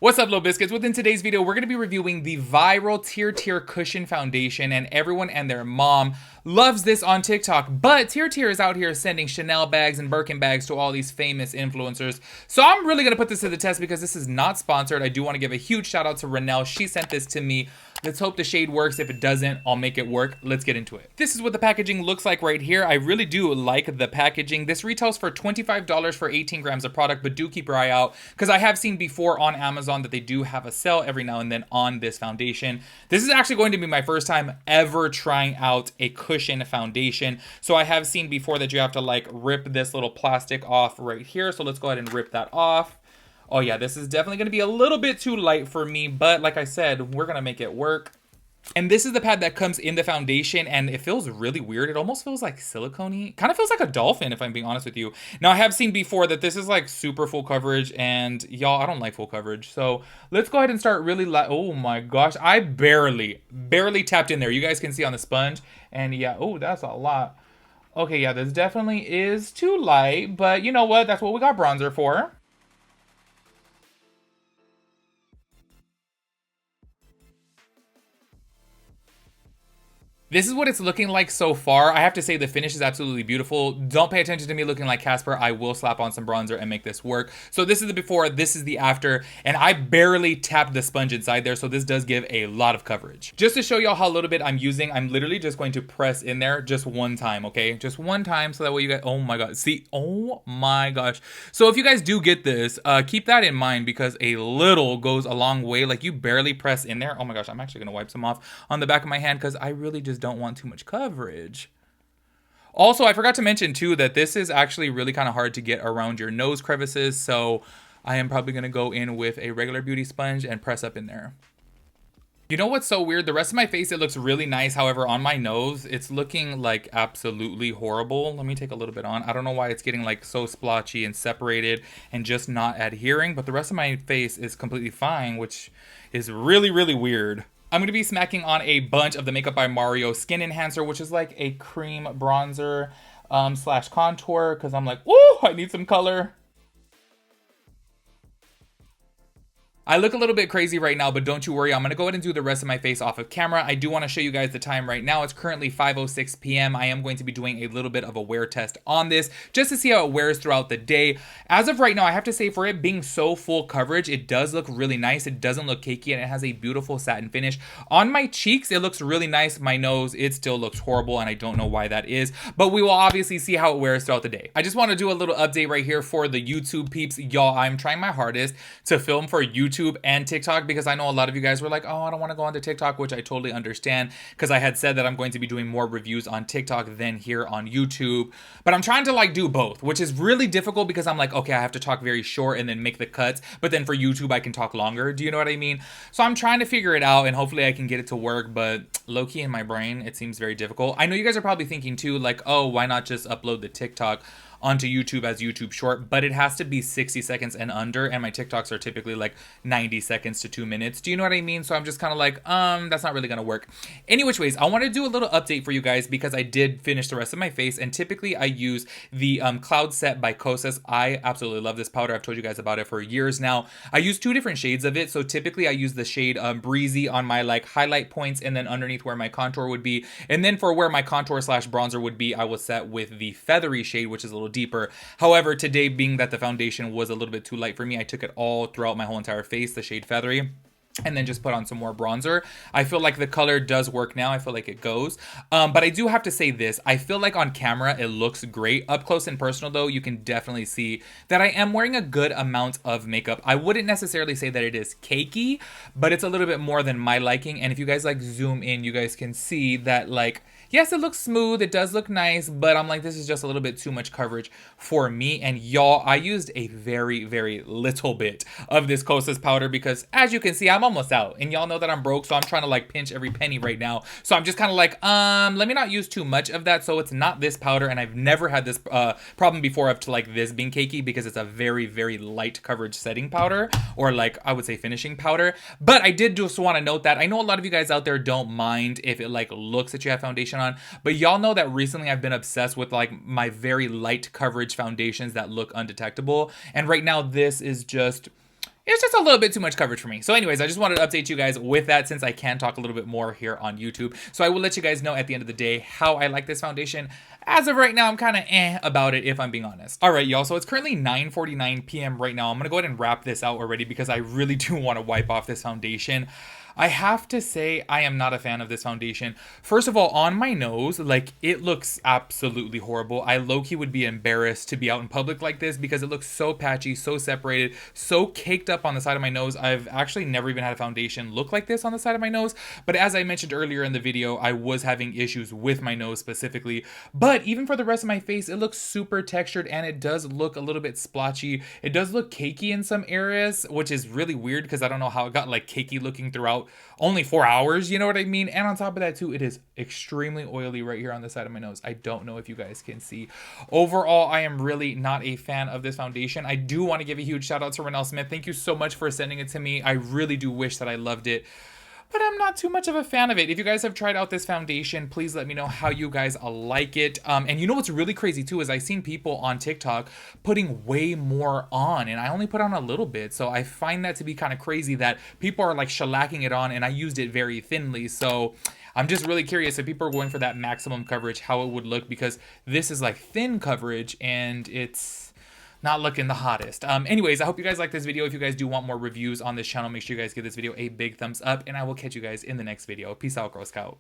What's up, little biscuits? Within today's video, we're going to be reviewing the viral Tirtir Cushion foundation, and everyone and their mom loves this on TikTok. But Tirtir is out here sending Chanel bags and Birkin bags to all these famous influencers. So I'm really going to put this to the test because this is not sponsored. I do want to give a huge shout out to Renelle. She sent this to me. Let's hope the shade works. If it doesn't, I'll make it work. Let's get into it. This is what the packaging looks like right here. I really do like the packaging. This retails for $25 for 18 grams of product, but do keep your eye out because I have seen before on Amazon that they do have a sale every now and then on this foundation. This is actually going to be my first time ever trying out a cushion foundation. So I have seen before that you have to like rip this little plastic off right here. So let's go ahead and rip that off. Oh yeah, this is definitely going to be a little bit too light for me, but like I said, we're going to make it work. And this is the pad that comes in the foundation, and it feels really weird. It almost feels like silicone-y. Kind of feels like a dolphin, if I'm being honest with you. Now, I have seen before that this is like super full coverage, and y'all, I don't like full coverage. So let's go ahead and start really light. Oh my gosh, I barely tapped in there. You guys can see on the sponge, and yeah, oh, that's a lot. Okay, yeah, this definitely is too light, but you know what? That's what we got bronzer for. This is what it's looking like so far. I have to say the finish is absolutely beautiful. Don't pay attention to me looking like Casper. I will slap on some bronzer and make this work. So this is the before, this is the after, and I barely tapped the sponge inside there, so this does give a lot of coverage. Just to show y'all how little bit I'm using, I'm literally just going to press in there just one time, okay? Just one time, so that way you guys, oh my god, see, oh my gosh. So if you guys do get this, keep that in mind because a little goes a long way. Like you barely press in there. Oh my gosh, I'm actually gonna wipe some off on the back of my hand because I really just don't want too much coverage. Also, I forgot to mention too that this is actually really kind of hard to get around your nose crevices, so I am probably going to go in with a regular beauty sponge and press up in there. You know what's so weird? The rest of my face, it looks really nice. However, on my nose, it's looking like absolutely horrible. Let me take a little bit on. I don't know why it's getting like so splotchy and separated and just not adhering, but the rest of my face is completely fine, which is really, really weird. I'm going to be smacking on a bunch of the Makeup by Mario Skin Enhancer, which is like a cream bronzer slash contour, because I'm like, ooh, I need some color. I look a little bit crazy right now, but don't you worry. I'm going to go ahead and do the rest of my face off of camera. I do want to show you guys the time right now. It's currently 5:06 p.m. I am going to be doing a little bit of a wear test on this just to see how it wears throughout the day. As of right now, I have to say for it being so full coverage, it does look really nice. It doesn't look cakey and it has a beautiful satin finish. On my cheeks, it looks really nice. My nose, it still looks horrible and I don't know why that is, but we will obviously see how it wears throughout the day. I just want to do a little update right here for the YouTube peeps. Y'all, I'm trying my hardest to film for YouTube and TikTok because I know a lot of you guys were like, oh, I don't want to go onto TikTok, which I totally understand because I had said that I'm going to be doing more reviews on TikTok than here on YouTube. But I'm trying to like do both, which is really difficult because I'm like, okay, I have to talk very short and then make the cuts. But then for YouTube, I can talk longer. Do you know what I mean? So I'm trying to figure it out and hopefully I can get it to work. But low-key in my brain, it seems very difficult. I know you guys are probably thinking too, like, oh, why not just upload the TikTok onto YouTube as YouTube short, but it has to be 60 seconds and under, and my TikToks are typically like 90 seconds to 2 minutes. Do you know what I mean? So I'm just kind of like, that's not really gonna work. Any which ways, I want to do a little update for you guys because I did finish the rest of my face, and typically I use the Cloud Set by Kosas. I absolutely love this powder. I've told you guys about it for years now. I use two different shades of it. So typically I use the shade Breezy on my like highlight points and then underneath where my contour would be. And then for where my contour slash bronzer would be, I will set with the Feathery shade, which is a little deeper. However, today being that the foundation was a little bit too light for me, I took it all throughout my whole entire face, the shade Feathery, and then just put on some more bronzer. I feel like the color does work now. I feel like it goes. But I do have to say this. I feel like on camera, it looks great. Up close and personal, though, you can definitely see that I am wearing a good amount of makeup. I wouldn't necessarily say that it is cakey, but it's a little bit more than my liking. And if you guys like zoom in, you guys can see that like, yes, it looks smooth. It does look nice, but I'm like, this is just a little bit too much coverage for me. And y'all, I used a very, very little bit of this Kosas powder because as you can see, I'm almost out. And y'all know that I'm broke, so I'm trying to like pinch every penny right now. So I'm just kind of like, let me not use too much of that. So it's not this powder. And I've never had this problem before up to like this being cakey because it's a very, very light coverage setting powder, or like I would say finishing powder. But I did just want to note that I know a lot of you guys out there don't mind if it like looks that you have foundation on, but y'all know that recently I've been obsessed with like my very light coverage foundations that look undetectable, and right now this is just, it's just a little bit too much coverage for me. So anyways, I just wanted to update you guys with that since I can talk a little bit more here on YouTube. So I will let you guys know at the end of the day how I like this foundation. As of right now, I'm kind of about it, if I'm being honest. All right, y'all, so it's currently 9:49 p.m. right now. I'm gonna go ahead and wrap this out already because I really do want to wipe off this foundation. I have to say I am not a fan of this foundation. First of all, on my nose, like, it looks absolutely horrible. I low-key would be embarrassed to be out in public like this because it looks so patchy, so separated, so caked up on the side of my nose. I've actually never even had a foundation look like this on the side of my nose, but as I mentioned earlier in the video, I was having issues with my nose specifically. But even for the rest of my face, it looks super textured and it does look a little bit splotchy. It does look cakey in some areas, which is really weird because I don't know how it got like cakey looking throughout only 4 hours, you know what I mean? And on top of that too, it is extremely oily right here on the side of my nose. I don't know if you guys can see. Overall, I am really not a fan of this foundation. I do want to give a huge shout out to Renell Smith. Thank you so much for sending it to me. I really do wish that I loved it, but I'm not too much of a fan of it. If you guys have tried out this foundation, please let me know how you guys like it. And you know what's really crazy too is I've seen people on TikTok putting way more on, and I only put on a little bit. So I find that to be kind of crazy that people are like shellacking it on, and I used it very thinly. So I'm just really curious if people are going for that maximum coverage, how it would look, because this is like thin coverage and it's not looking the hottest. Anyways, I hope you guys like this video. If you guys do want more reviews on this channel, make sure you guys give this video a big thumbs up, and I will catch you guys in the next video. Peace out, Girl Scout.